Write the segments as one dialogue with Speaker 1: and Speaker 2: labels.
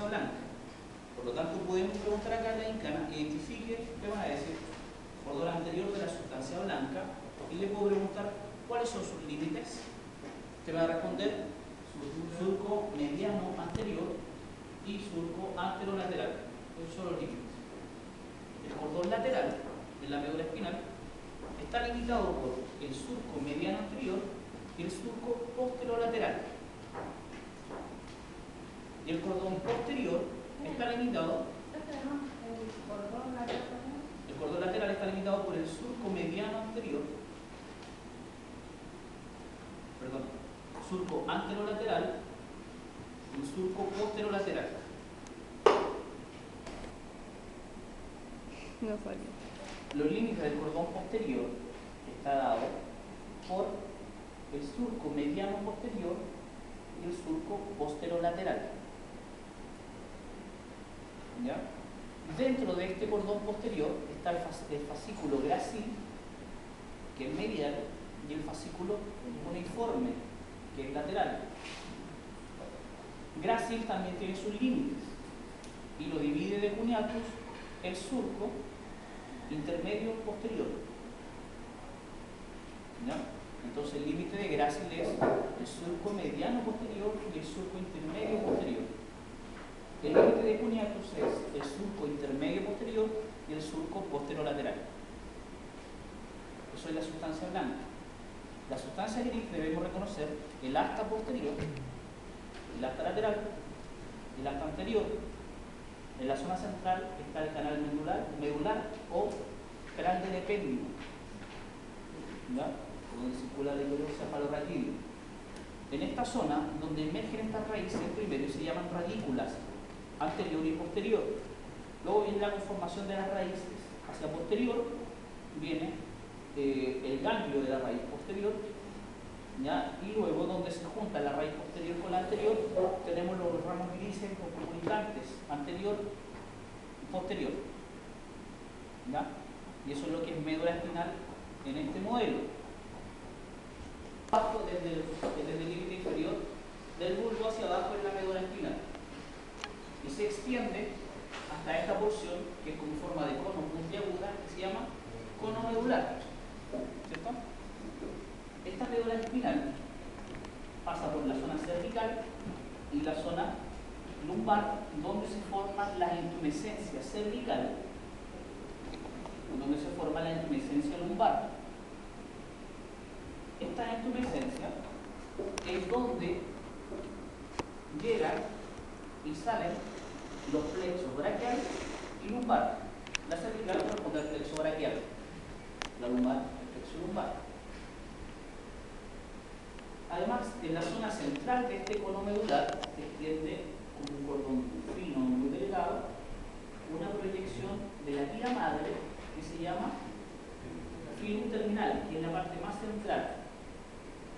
Speaker 1: sustancia blanca. Por lo tanto, podemos preguntar acá a la incana, identifique, le van a decir, cordón anterior de la sustancia blanca, y le puedo preguntar cuáles son sus límites. Usted me va a responder surco mediano anterior y surco anterolateral. Esos son los límites. El cordón lateral de la médula espinal está limitado por el surco mediano anterior y el surco posterolateral. Y el cordón posterior está limitado. El cordón lateral está limitado por el surco mediano anterior, perdón, surco anterolateral y surco posterolateral.
Speaker 2: No salió.
Speaker 1: Los límites del cordón posterior está dado por el surco mediano posterior y el surco posterolateral. ¿Ya? Dentro de este cordón posterior está el fascículo gracil, que es medial, y el fascículo uniforme, que es lateral. Gracil también tiene sus límites y lo divide de cuneatus el surco intermedio posterior. ¿Ya? Entonces el límite de Gracil es el surco mediano posterior y el surco intermedio posterior. El límite de cuneatus es el surco intermedio posterior y el surco posterolateral. Eso es la sustancia blanca. La sustancia gris debemos reconocer el asta posterior, el asta lateral, el asta anterior. En la zona central está el canal medular o canal del epéndido, ¿ya? Donde circula la cefalorraquídeo. En esta zona, donde emergen estas raíces, primero se llaman radículas, anterior y posterior. Luego viene la conformación de las raíces. Hacia posterior viene el ganglio de la raíz posterior, ¿ya? Y luego, donde se junta la raíz posterior con la anterior, tenemos los ramos grises o comunicantes, anterior y posterior, ¿ya? Y eso es lo que es médula espinal en este modelo. Desde el límite inferior del bulbo hacia abajo es la médula espinal y se extiende hasta esta porción que es con forma de cono puntiaguda, que se llama cono medular, ¿cierto? Esta médula espinal pasa por la zona cervical y la zona lumbar, donde se forman las intumescencias cervicales, donde se forma la intumescencia lumbar. Esta intumescencia es donde llegan y salen los plexos braquial y lumbar. La cervical corresponde al plexo braquial, la lumbar al plexo lumbar. Además, en la zona central de este cono medular se extiende como un cordón fino muy delgado una proyección de la tira madre que se llama filum terminal, que es la parte más central,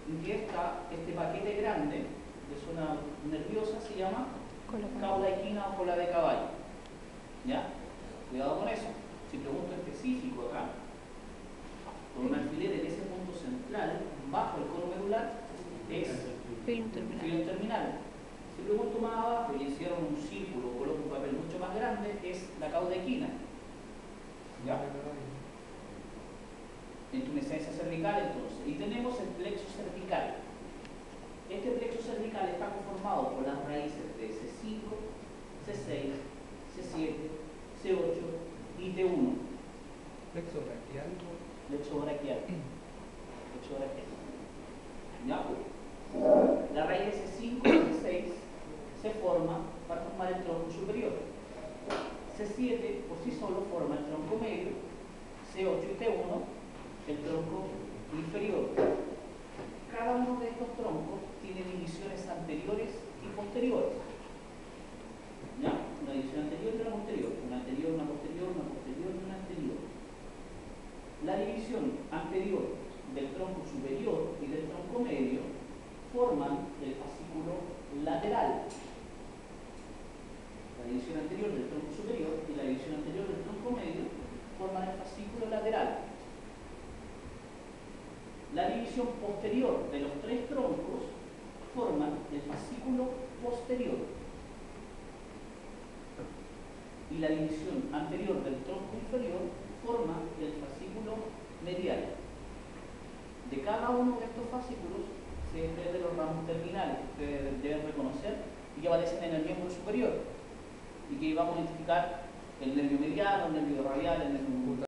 Speaker 1: en que está este paquete grande de zona nerviosa, se llama caula equina o cola de caballo. ¿Ya? Cuidado con eso. Si pregunto específico acá, con un alfiler en ese punto central, bajo el cono medular, es
Speaker 2: Filum terminal.
Speaker 1: filum terminal. Si pregunto más abajo y hicieron un círculo o coloco un papel mucho más grande, es la cauda equina. ¿Ya? Intumescencia cervical, entonces. Y tenemos el plexo cervical. Este plexo cervical está conformado por las raíces de C5, C6, C7, C8 y T1.
Speaker 3: Plexo braquial.
Speaker 1: Plexo braquial. Plexo braquial. ¿Ya? La raíz de C5 y C6 se forma para formar el tronco superior. C7 por sí solo forma el tronco medio, C8 y T1 el tronco inferior. Cada uno de estos troncos tiene divisiones anteriores y posteriores. ¿Ya? Una división anterior y una posterior. Una anterior, una posterior, una posterior y una anterior. La división anterior del tronco superior y del tronco medio forman el fascículo lateral. La división anterior del tronco superior y la división anterior del tronco medio forman el fascículo lateral. La división posterior de los tres troncos forman el fascículo posterior. y la división anterior del tronco inferior forma el fascículo medial. De cada uno de estos fascículos se desprenden los ramos terminales que ustedes deben reconocer y que aparecen en el miembro superior y que vamos a identificar el nervio mediano, el nervio radial, el nervio